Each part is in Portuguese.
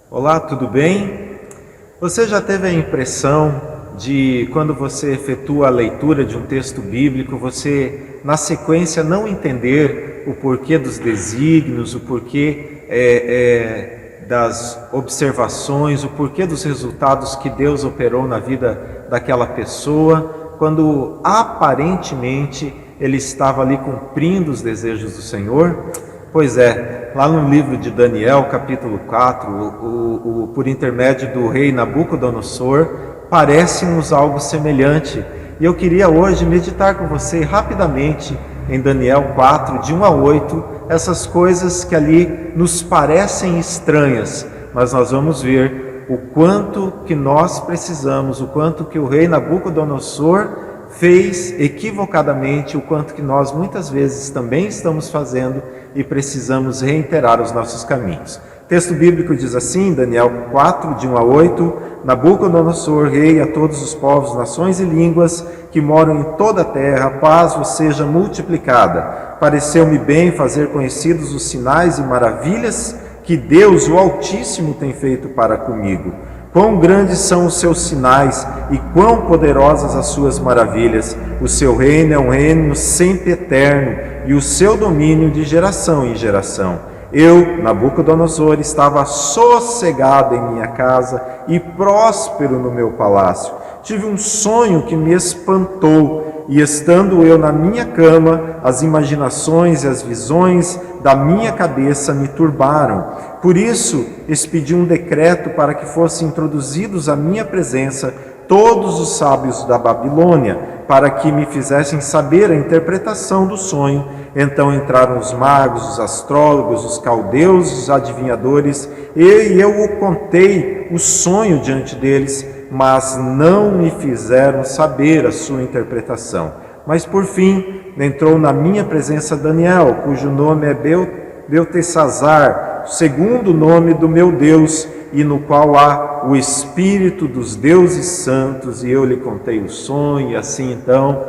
Olá, tudo bem? Você já teve a impressão de, quando você efetua a leitura de um texto bíblico, você, na sequência, não entender o porquê dos desígnios, o porquê das observações, o porquê dos resultados que Deus operou na vida daquela pessoa, quando aparentemente ele estava ali cumprindo os desejos do Senhor? Pois é, lá no livro de Daniel, capítulo 4, por intermédio do rei Nabucodonosor, parece-nos algo semelhante. E eu queria hoje meditar com você rapidamente em Daniel 4, de 1 a 8, essas coisas que ali nos parecem estranhas, mas nós vamos ver o quanto que nós precisamos, o quanto que o rei Nabucodonosor fez equivocadamente, o quanto que nós muitas vezes também estamos fazendo e precisamos reiterar os nossos caminhos. O texto bíblico diz assim, Daniel 4, de 1 a 8, Nabucodonosor, rei a todos os povos, nações e línguas que moram em toda a terra, paz vos seja multiplicada. Pareceu-me bem fazer conhecidos os sinais e maravilhas que Deus, o Altíssimo, tem feito para comigo. Quão grandes são os seus sinais e quão poderosas as suas maravilhas. O seu reino é um reino sempre eterno e o seu domínio de geração em geração. Eu, Nabucodonosor, estava sossegado em minha casa e próspero no meu palácio. Tive um sonho que me espantou e, estando eu na minha cama, as imaginações e as visões da minha cabeça me turbaram. Por isso, expedi um decreto para que fossem introduzidos à minha presença todos os sábios da Babilônia, para que me fizessem saber a interpretação do sonho. Então entraram os magos, os astrólogos, os caldeus, os adivinhadores, e eu contei o sonho diante deles, mas não me fizeram saber a sua interpretação. Mas por fim entrou na minha presença Daniel, cujo nome é Beltesazar, segundo nome do meu Deus, e no qual há o Espírito dos deuses santos, e eu lhe contei o sonho, e assim então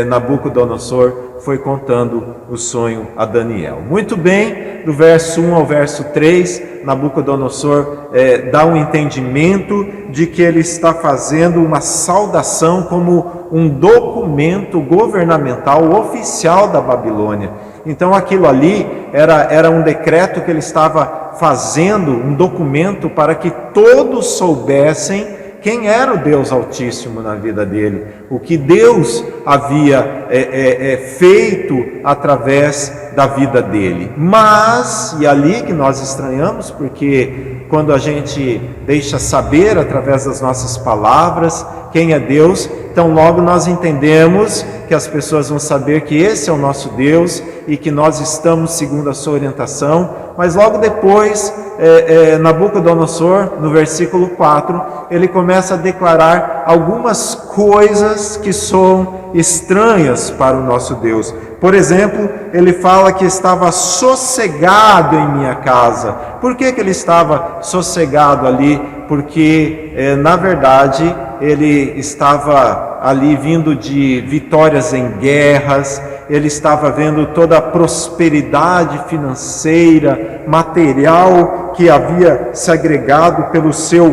Nabucodonosor foi contando o sonho a Daniel. Muito bem, do verso 1 ao verso 3, Nabucodonosor dá um entendimento de que ele está fazendo uma saudação como um documento governamental oficial da Babilônia. Então aquilo ali era um decreto que ele estava fazendo, um documento para que todos soubessem quem era o Deus Altíssimo na vida dele, o que Deus havia feito através da vida dele. Mas, e ali que nós estranhamos, porque quando a gente deixa saber através das nossas palavras quem é Deus, então logo nós entendemos que as pessoas vão saber que esse é o nosso Deus e que nós estamos segundo a sua orientação. Mas logo depois, Nabucodonosor, no versículo 4, ele começa a declarar algumas coisas que são estranhas para o nosso Deus. Por exemplo, ele fala que estava sossegado em minha casa. Por que ele estava sossegado ali? Porque, na verdade, ele estava ali vindo de vitórias em guerras, ele estava vendo toda a prosperidade financeira, material que havia se agregado pelo seu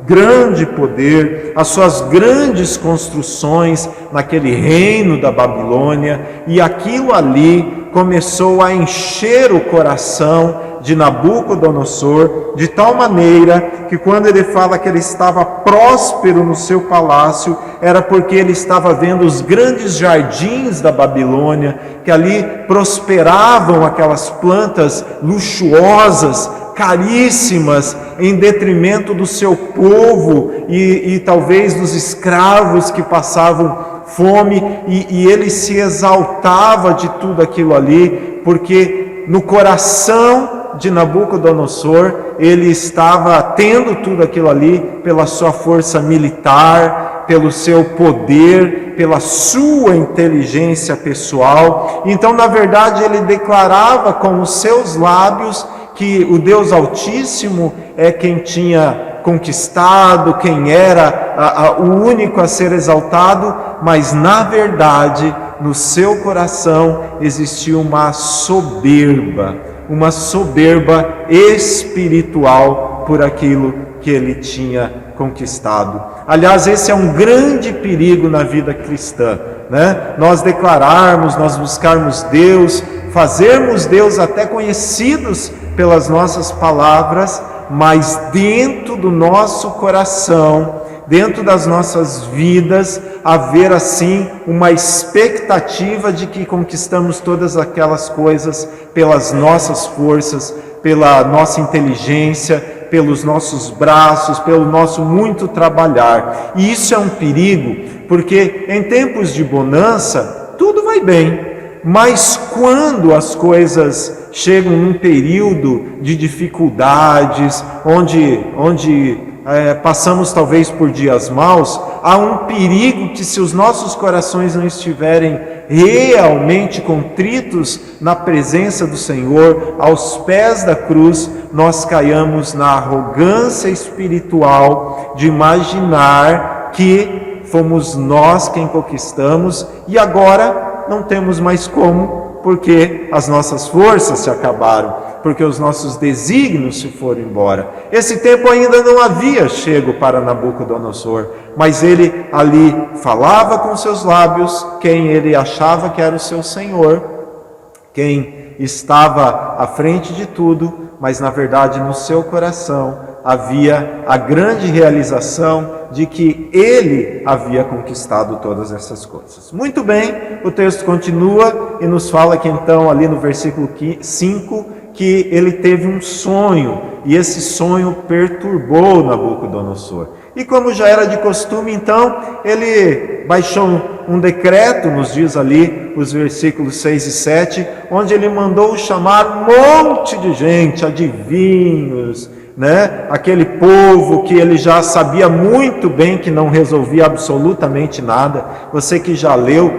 grande poder, as suas grandes construções naquele reino da Babilônia, e aquilo ali começou a encher o coração de Nabucodonosor, de tal maneira que quando ele fala que ele estava próspero no seu palácio, era porque ele estava vendo os grandes jardins da Babilônia, que ali prosperavam aquelas plantas luxuosas, caríssimas, em detrimento do seu povo e talvez dos escravos que passavam fome, e ele se exaltava de tudo aquilo ali, porque no coração de Nabucodonosor ele estava tendo tudo aquilo ali pela sua força militar, pelo seu poder, pela sua inteligência pessoal. Então, na verdade, ele declarava com os seus lábios que o Deus Altíssimo é quem tinha conquistado, quem era o único a ser exaltado, mas na verdade no seu coração existia uma soberba espiritual por aquilo que ele tinha conquistado. Aliás, esse é um grande perigo na vida cristã, né? Nós declararmos, nós buscarmos Deus, fazermos Deus até conhecidos pelas nossas palavras, mas dentro do nosso coração, dentro das nossas vidas, haver assim uma expectativa de que conquistamos todas aquelas coisas pelas nossas forças, pela nossa inteligência, pelos nossos braços, pelo nosso muito trabalhar. E isso é um perigo, porque em tempos de bonança, tudo vai bem. Mas quando as coisas chegam num período de dificuldades, onde passamos talvez por dias maus, há um perigo que, se os nossos corações não estiverem realmente contritos na presença do Senhor, aos pés da cruz, nós caiamos na arrogância espiritual de imaginar que fomos nós quem conquistamos e agora não temos mais como, porque as nossas forças se acabaram, porque os nossos desígnios se foram embora. Esse tempo ainda não havia chego para Nabucodonosor, mas ele ali falava com seus lábios quem ele achava que era o seu Senhor, quem estava à frente de tudo, mas na verdade no seu coração havia a grande realização de que ele havia conquistado todas essas coisas. Muito bem, o texto continua e nos fala que então ali no versículo 5, que ele teve um sonho, e esse sonho perturbou Nabucodonosor. E como já era de costume, então, ele baixou um decreto, nos diz ali os versículos 6 e 7, onde ele mandou chamar um monte de gente, adivinhos, né? Aquele povo que ele já sabia muito bem que não resolvia absolutamente nada. Você que já leu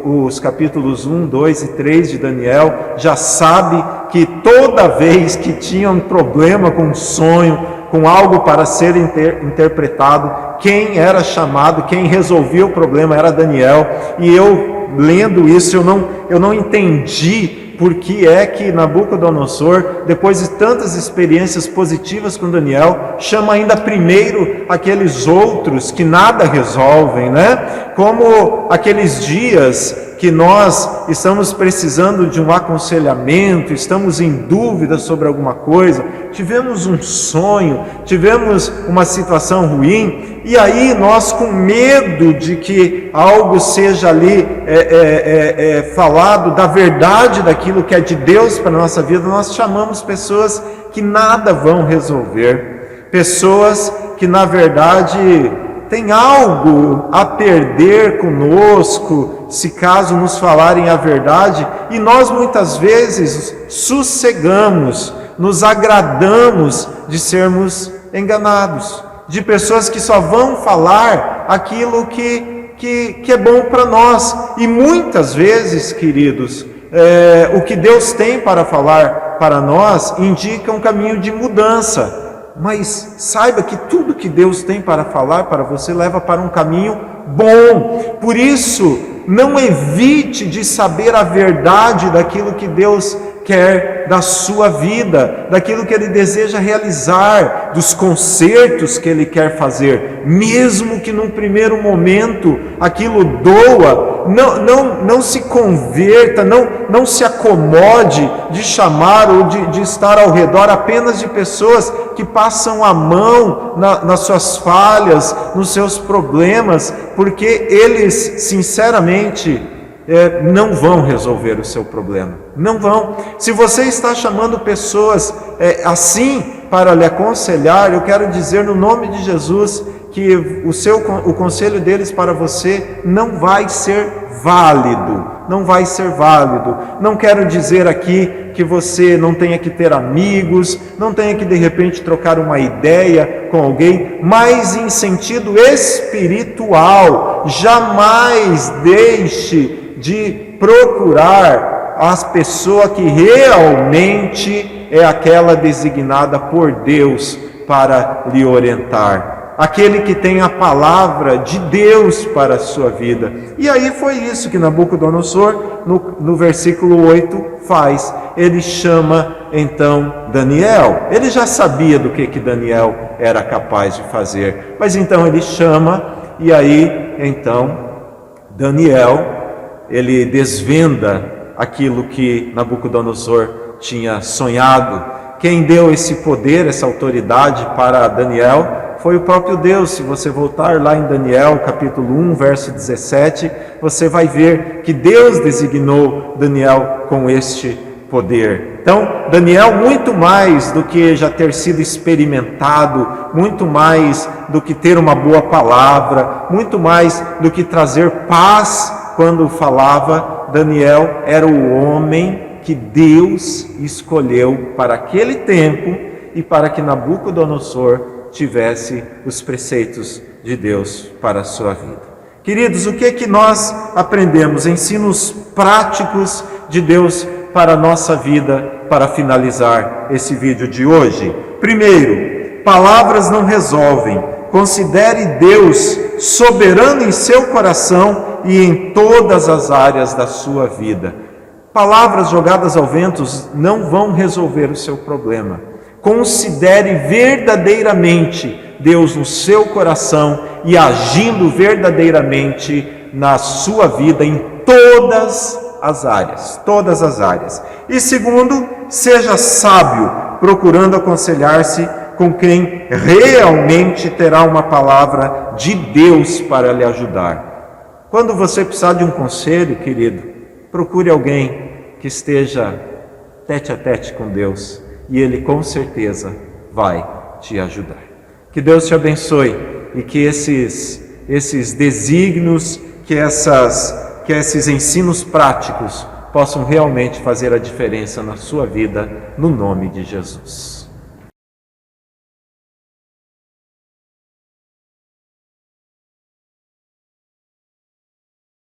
os capítulos 1, 2 e 3 de Daniel, já sabe que toda vez que tinha um problema com um sonho, com algo para ser interpretado, quem era chamado, quem resolvia o problema era Daniel. E eu, lendo isso, eu não entendi por que é que Nabucodonosor, depois de tantas experiências positivas com Daniel, chama ainda primeiro aqueles outros que nada resolvem, né? Como aqueles dias que nós estamos precisando de um aconselhamento, estamos em dúvida sobre alguma coisa, tivemos um sonho, tivemos uma situação ruim, e aí nós, com medo de que algo seja ali falado da verdade daquilo que é de Deus para a nossa vida, nós chamamos pessoas que nada vão resolver, pessoas que na verdade tem algo a perder conosco, se caso nos falarem a verdade, e nós muitas vezes sossegamos, nos agradamos de sermos enganados, de pessoas que só vão falar aquilo que é bom para nós. E muitas vezes, queridos, o que Deus tem para falar para nós indica um caminho de mudança. Mas saiba que tudo que Deus tem para falar para você leva para um caminho bom. Por isso, não evite de saber a verdade daquilo que Deus quer da sua vida, daquilo que Ele deseja realizar, dos consertos que Ele quer fazer, mesmo que num primeiro momento aquilo doa. Não se converta, não se acomode de chamar ou de estar ao redor apenas de pessoas que passam a mão nas suas falhas, nos seus problemas, porque eles, sinceramente, não vão resolver o seu problema, não vão. Se você está chamando pessoas assim para lhe aconselhar, eu quero dizer no nome de Jesus que o conselho deles para você não vai ser válido, não vai ser válido. Não quero dizer aqui que você não tenha que ter amigos, não tenha que de repente trocar uma ideia com alguém, mas em sentido espiritual, jamais deixe de procurar a pessoa que realmente é aquela designada por Deus para lhe orientar. Aquele que tem a palavra de Deus para a sua vida. E aí foi isso que Nabucodonosor, no versículo 8, faz. Ele chama então Daniel. Ele já sabia do que Daniel era capaz de fazer, mas então ele chama, e aí então Daniel, ele desvenda aquilo que Nabucodonosor tinha sonhado. Quem deu esse poder, essa autoridade para Daniel foi o próprio Deus. Se você voltar lá em Daniel, capítulo 1, verso 17, você vai ver que Deus designou Daniel com este poder. Então, Daniel, muito mais do que já ter sido experimentado, muito mais do que ter uma boa palavra, muito mais do que trazer paz quando falava, Daniel era o homem que Deus escolheu para aquele tempo e para que Nabucodonosor tivesse os preceitos de Deus para a sua vida. Queridos, o que nós aprendemos? Ensinos práticos de Deus para a nossa vida, para finalizar esse vídeo de hoje. Primeiro, palavras não resolvem. Considere Deus soberano em seu coração e em todas as áreas da sua vida. Palavras jogadas ao vento não vão resolver o seu problema. Considere verdadeiramente Deus no seu coração e agindo verdadeiramente na sua vida em todas as áreas. E segundo, seja sábio, procurando aconselhar-se com quem realmente terá uma palavra de Deus para lhe ajudar. Quando você precisar de um conselho, querido, procure alguém que esteja tete a tete com Deus, e Ele com certeza vai te ajudar. Que Deus te abençoe e que esses desígnios, que esses ensinos práticos possam realmente fazer a diferença na sua vida, no nome de Jesus.